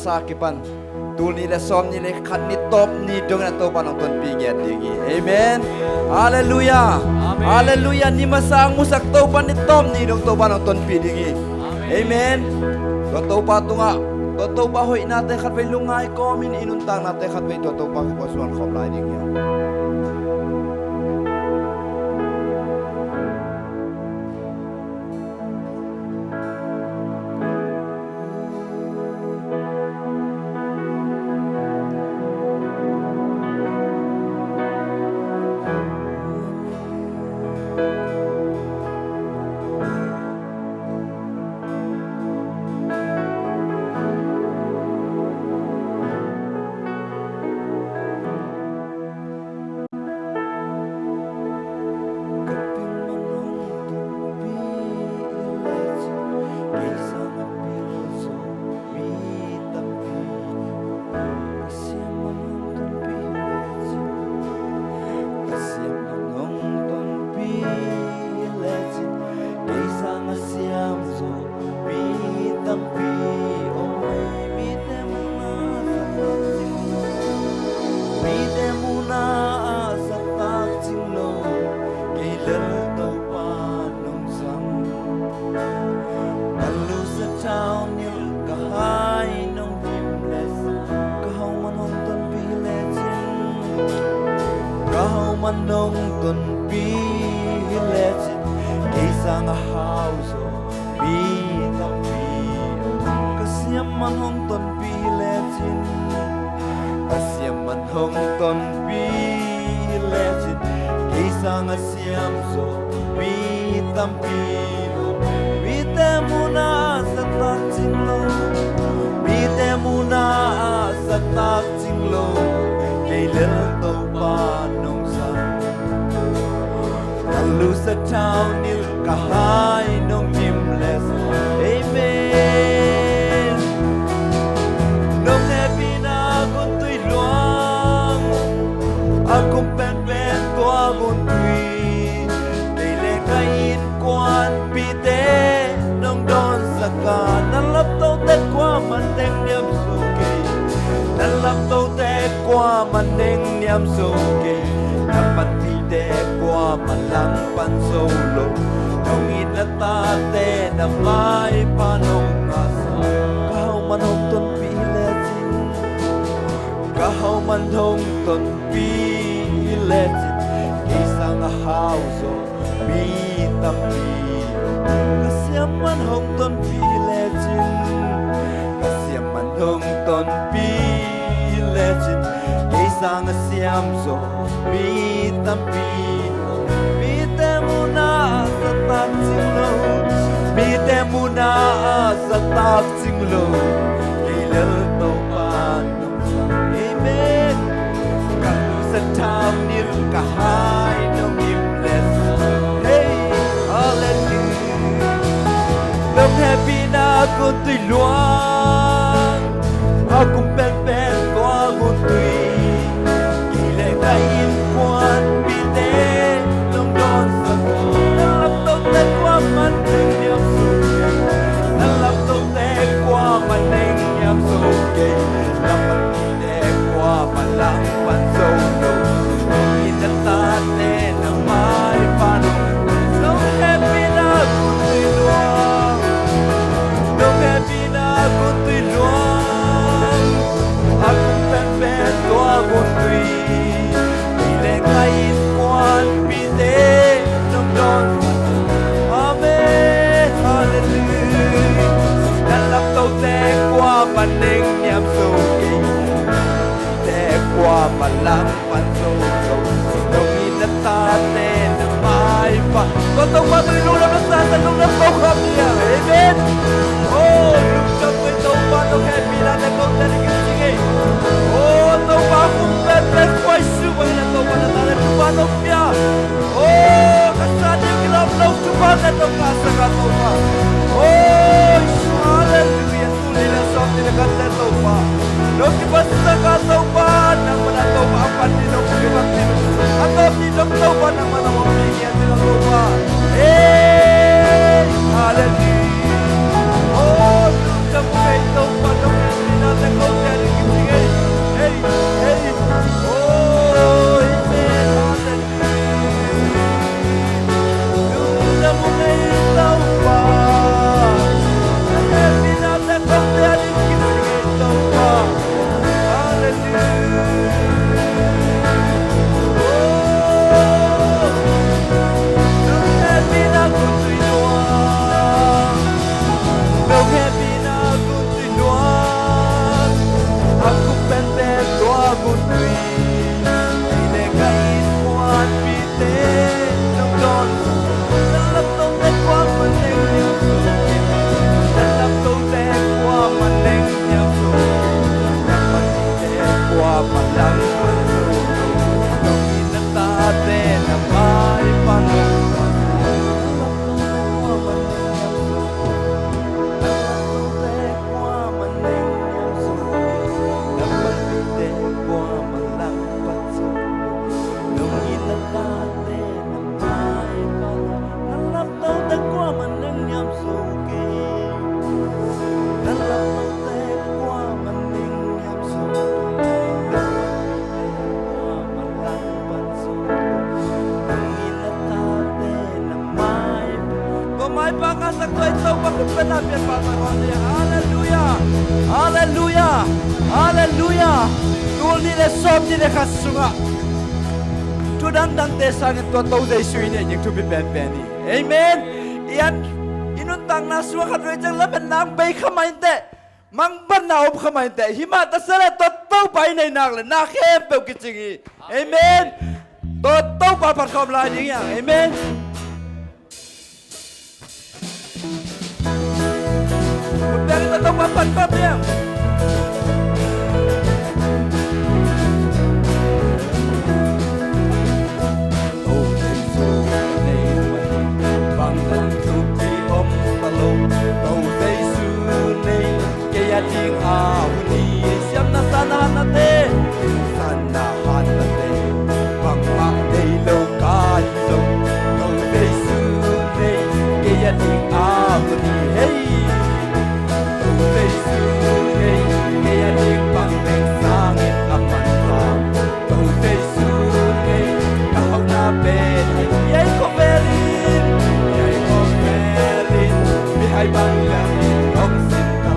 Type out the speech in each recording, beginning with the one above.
sakipan tul ni le som ni le khat ni top ni dong na to panong ton pi get dingi amen hallelujah hallelujah ni masang musak to pan ni tom ni dong to panong ton pi dingi amen to pa tunga to pa hoi na te khat vai lungai ko min inun tang na te khat vai to pa ko suan khom lai dingi nông tuần bi lệ cây sang a house bi tam bi kasiam man hong tuần bi lệ kasiam man hong tuần bi lệ cây sang a siam so bi tam bi bi te muna sa tak jing lo bi te muna sa tak jing lo cây lệ to pa lose the town nil kahai nong nimless amen nong happy na con tui luang akum pen pen tua con tui dei le kain quan pi te nong don saka nan lap tau te qua man deng niam so ke nan lap tau te qua man deng niam so ke dapat de qua malang pan solo nong inata te na mai panong asa kahau manong ton pi legin kahau manong ton pi legin kisang a house bi tam pi kasiam manong ton pi legin kasiam manong ton pi legin kisang a siam so bi tam pi bi te muna sa tak jing lo bi te muna sa tak jing lo kay lel to pa nong amen kalu sa tam nil kahai nong imless hey hallelujah nong happy na ko tui luang akum pen pen ko agun tui kain quan bi te nong don sa ko lap to te qua man neng niam so ke lap to te qua man neng niam so ke lap man te qua man lang pan so no in ta te na mai pan no happy na ku tui luang no happy na ku tui luang aku pen pen tua ku tui kain quan pi te nong don amen hallelujah dan lap tau te qua man neng niam so ke te qua man lang pan so so nong in ta te na mai pa ko tau pa tui lu lam sa sa nong lam ko kham nia amen oh lu chap ko tau pa nong happy la te ko te ki chi oh tau pa kum pe pe kwai su ba na tau pa na Panong niya, oh, kasali yung kilaw tupan na itong kasaka tupa. Oh, hallelujah, tuloy na sa atin na kanta tupa. Nung kibasta ka tupa, nang manatupa ang paninong kibaktin. Ang kapinong tupa, nang manawang bigyan nilang tupa. Hey, hallelujah. Oh, nung kapay tupa, nung hindi natin Hallelujah. Tul ni le som ni le khasunga. Tu dan dan te sang to to dei sui ne yik tu bi pen pen ni. Amen. Ian inun tang na suwa khat re chang la ben nang bei khamai te. Mang ban na op khamai te. Hima ta sale to to pai nei nak le na khem pe ki chingi. Amen. To to pa pa khom la ni yang. Amen. Bang ta to pa pa khom yang. Ting ahuni siam na sana na te sana han na te bang ma dei lo ka lo no dei su ne ke ya ting ahuni hey no dei su ne ke ya ting bang beng sang it aman pa no dei su ne ka hau na be yai ko velin mi hai bang la ong sin ta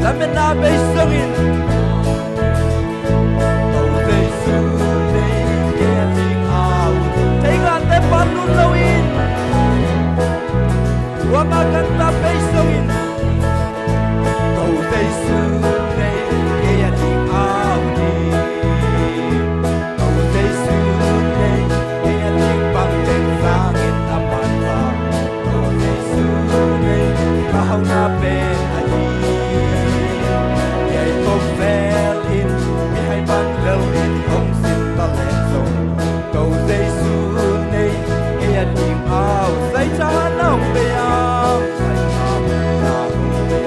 Lamin na bay sungin Tau day sunay Getting out Tingan te panunawin Wamaganda bay sungin Tau day sunay Getting out Tau day sunay Getting pangteng sangit apan pa Tau day sunay Kahaw na bay Fell in behind ban lâu in không xin ta lẽ sông cầu dây xuống đây nghe tiếng ao dây cha nông bê am dây am na hùng bê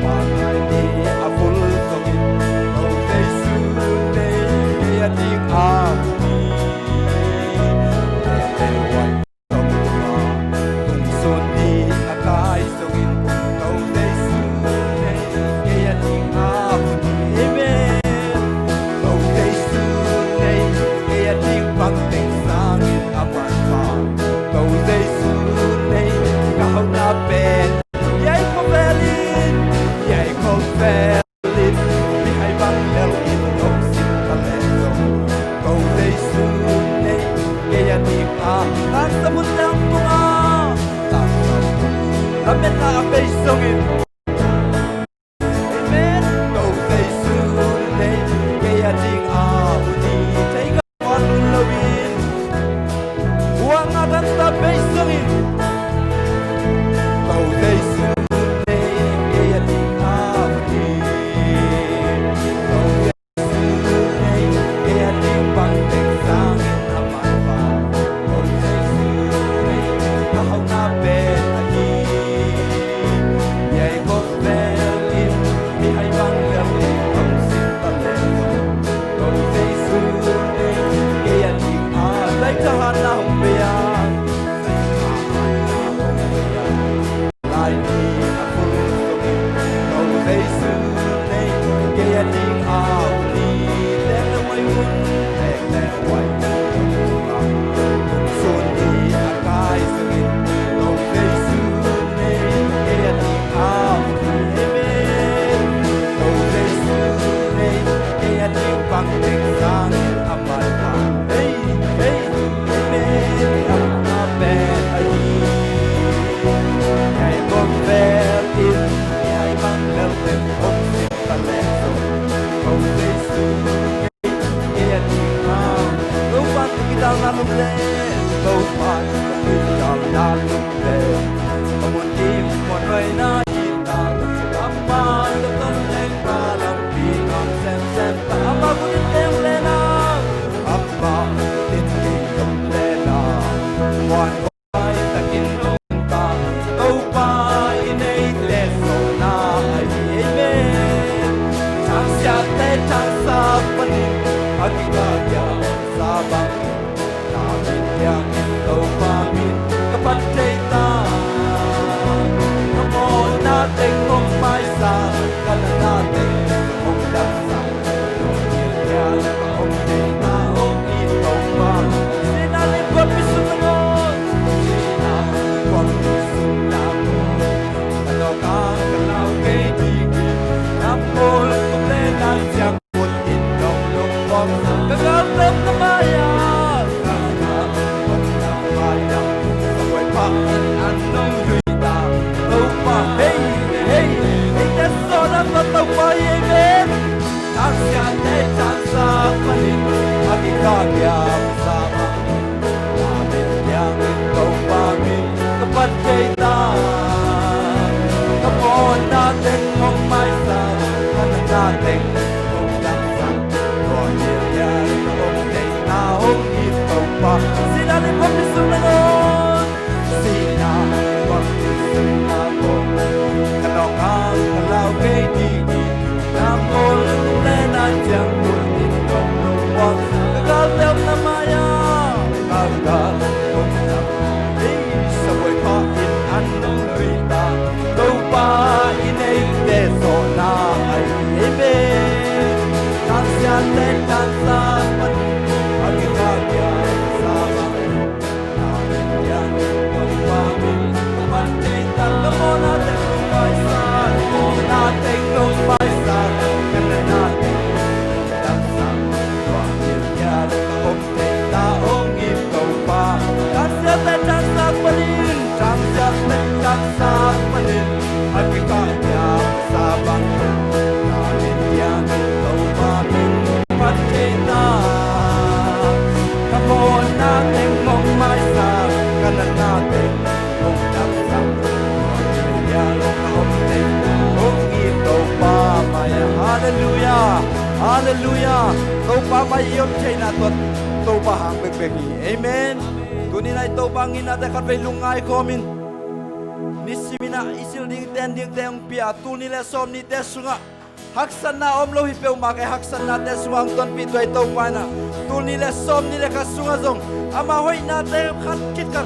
mà ngày đi a full sông in cầu dây xuống đây nghe tiếng ao đi em quay sông mà tung xuân đi a cái sông in cầu dây xuống đây nghe tiếng ao Pangting sangit apan pa Kau day sunay Kahaw na pen Yay ko velin Yay ko velin Bihay bang lel inog sin talento Kau day sunay Kaya di pa Ang sabon ng tunga Takot Lamin na apay songin Amen Kau day sunay Kaya di ahuni Take Lawin Huwag aganta bay sungin Tau day sunay Kaya di ahuni Tau day sunay Kaya di pangteng sangit aman pa Tau day sunay Kahaw na ben ahi Yay ko velin Mihay bang lawin Ang sintalento Tau day sunay Kaya di Hãy subscribe cho kênh Ghiền Mì Gõ để không bỏ lỡ in anong luita tàu pa hey hey hey ta so na tàu pa amen tang sia te tang sa panin akika kya sama amen yang tàu pa min kapat kita come on natin mong may sa kanan natin kung daksan kung yan kung day na hong ito pa sila rin pagpisunod sila pagpisunod kanong ang kalaw kay digi namol kulenan diyang kulit kong luwag kagaldaw na maya kagaldaw na sabay pa in anong rita tàu pa inay deso na ay amen tang siya ten tang sa pat agikagya sama namin yan tàu pa min kapatid tamo natin lumay sa mo natin lumay sa kanan natin tang sa pangil yan kaunti taong ikaw pa tang siya ten tang sa panin tang siya ten tang sa panin agikagya sabang namin yan tàu pa min kapatid kamo natin mong may sa kanan natin kung dagsang yan kaunti kung ikaw pa maya hallelujah hallelujah tàu pa mayom chay natot tàu pa hang begbegi amen tunin ay tàu pa ngina dekat bay lungay komin nisimina isil ding teng pia tu ni le som ni te sunga haksan na om lo hi pe ma ke haksan na te suang ton pi toy to pa na tu ni le som ni le ka sunga zong ama hoi na te khat kit kat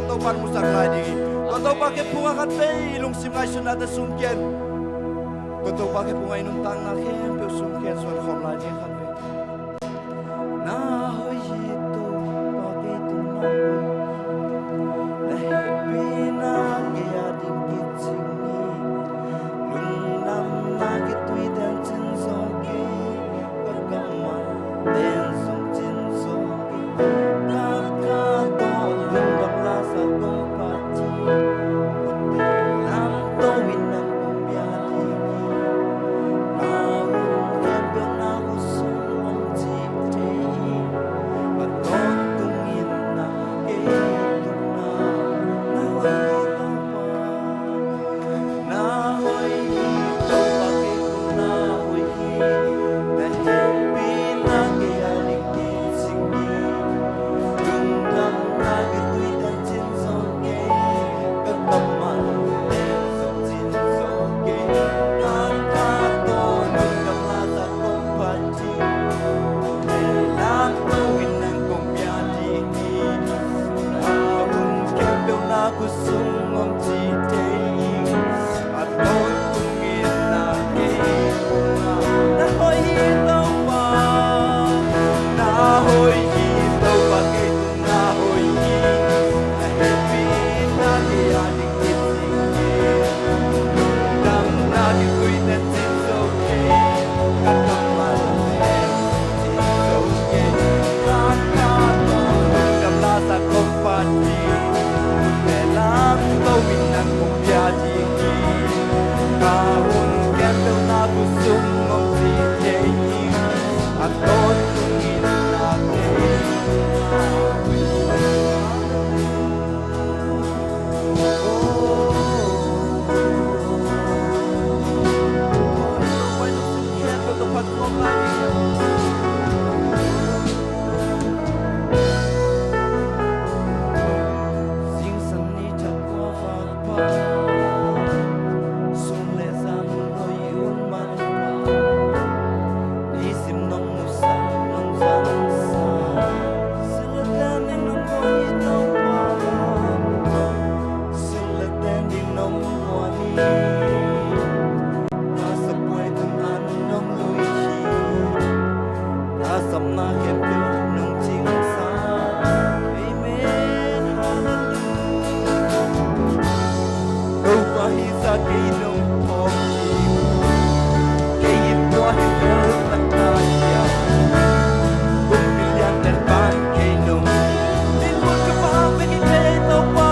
to pan musak lai ding to pa ke punga kat pe lung sim ngai sun na te sum ken to pa ke punga inun tang na khem pe sum ken son khom lai ding khat pe na hoi hi to pa ke tu na hoi la he pi na ke ya ding kit sing ni lung nam na ke tui den chin so ke ka kam ma den sum chin so ke ka ka to lung dam la sa kong pa chi ut nam to win nam kong bia di na un ke pe na u sum om chi te pa to tung in na ke tu na hoi to pa ke ku na hoi na happy na ke aling tin sing ni lung dam na ke tui dan chin so ke ka kaman den so chin so ke ka ka to lung dam la sa kong pan chi lam to win nang kong bia di ni na un ke pe na ku sum om chi te at ton tung in na ke na hoi tàu pa na hoi tàu pa ke tung na hoi na happy na ke aling kit sing ke dam na ke tui ten chin so ke ka kaman ten chin so ke ka ka to dam la sa kong pa chi te lam to win nang kong bia di ki ka un ke pe na ku sum om chi te at ton tung in na ke Sing san ni chak kwa fa pa sum le san lo yun man pa ni sim nong mu san sa sila tan ni nong ko ni to pa sila tan ni nong ko ni na sa pwai tung an nong lui hi na sam na kem pe nong ching sa amen hallelujah đâu pa hi sa ke nong pom chi ke yim kwa hi ka ta ta ya kum bilyan den ban ke nong din mo ka pa pe ki te to pa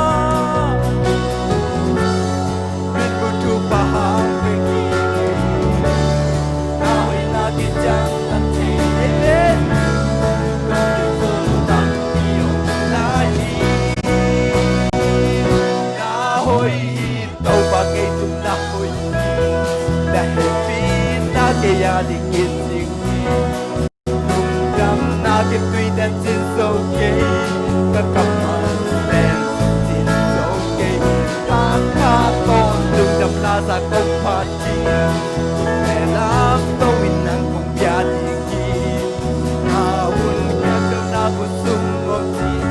đi kiên trì cùng đam na kịp tuy đen trên dấu cây các cặp mắt đen trên dấu cây ta tha con đừng đâm la ra công phát chi mẹ làm tôi nắng cùng gia đình kia ta hun nhà cơm na của sung ngọt chi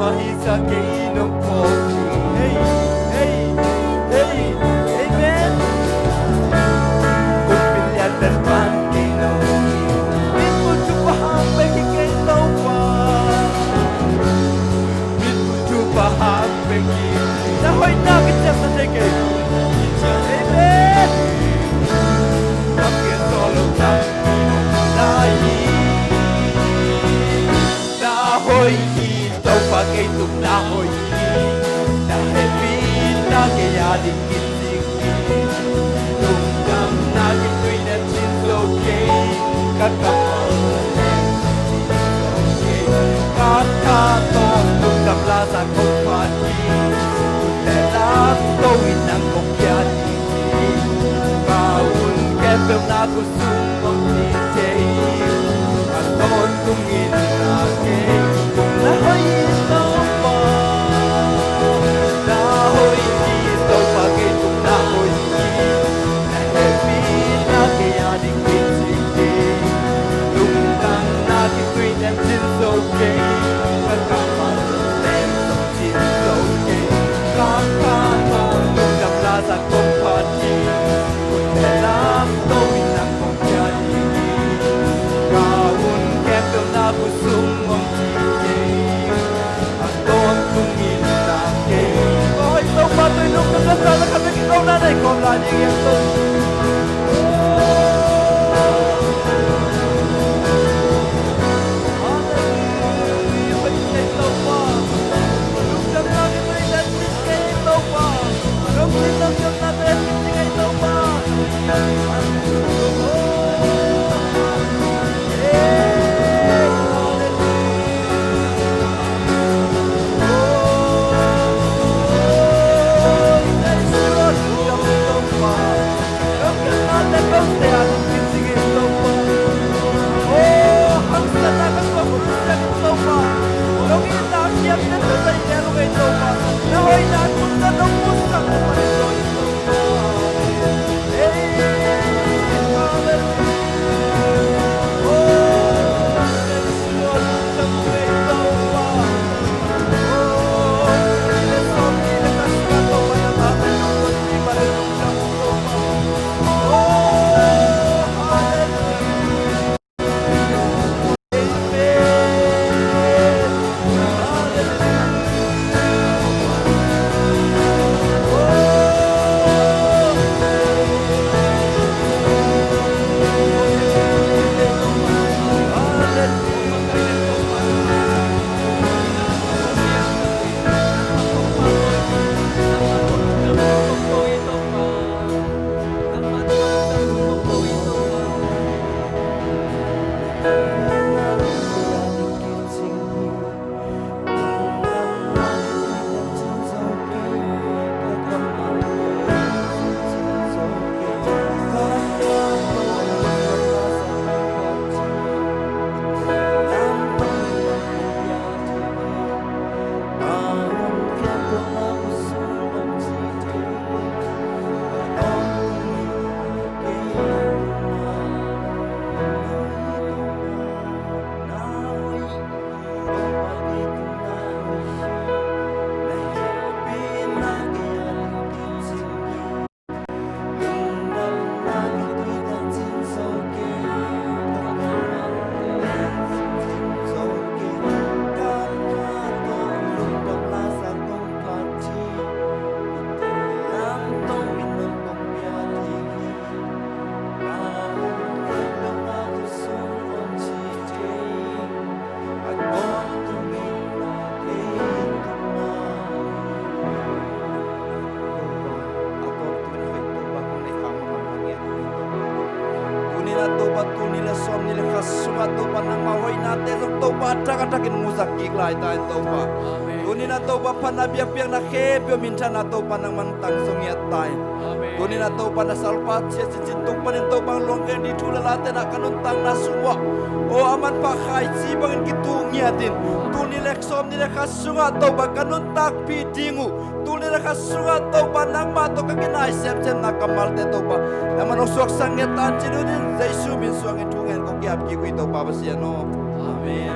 Hãy subscribe cho kênh Ghiền Mì cây tùng đã hồi đã hết biết đã cái gia đình kinh dị tùng đam na cái tuy đã chín dấu cây các cặp các tha to tùng đam la ra không phát chi để lá tôi nắng không gia đình và un kẹp bèo na của sung mong đi chơi anh tôi cũng nhìn là cái cùng là hơi này còn là những em tôi ba tu ni le som ni le khasua to ba nang ma hoi na te long to ba taka takin muzak ki lai ta to ba tu ni na to ba phana biak biak na khe pyo min thana to ba nang man tang song ya tai tu ni na to ba na salpa che che tu pa nin to bang long ken di thu la la te na kanun tang na suwa o aman pa khai chi bang ki tu ngia din tu ni le som ni le khasua to ba kanun tak pi dingu tu ni le khasua to ba nang ma to ka kinai sem sem na kamal te to ba na man osok sang ya tan chi du din jaisu min suang en thungen ko gyap ki kui to ba ba sia no amen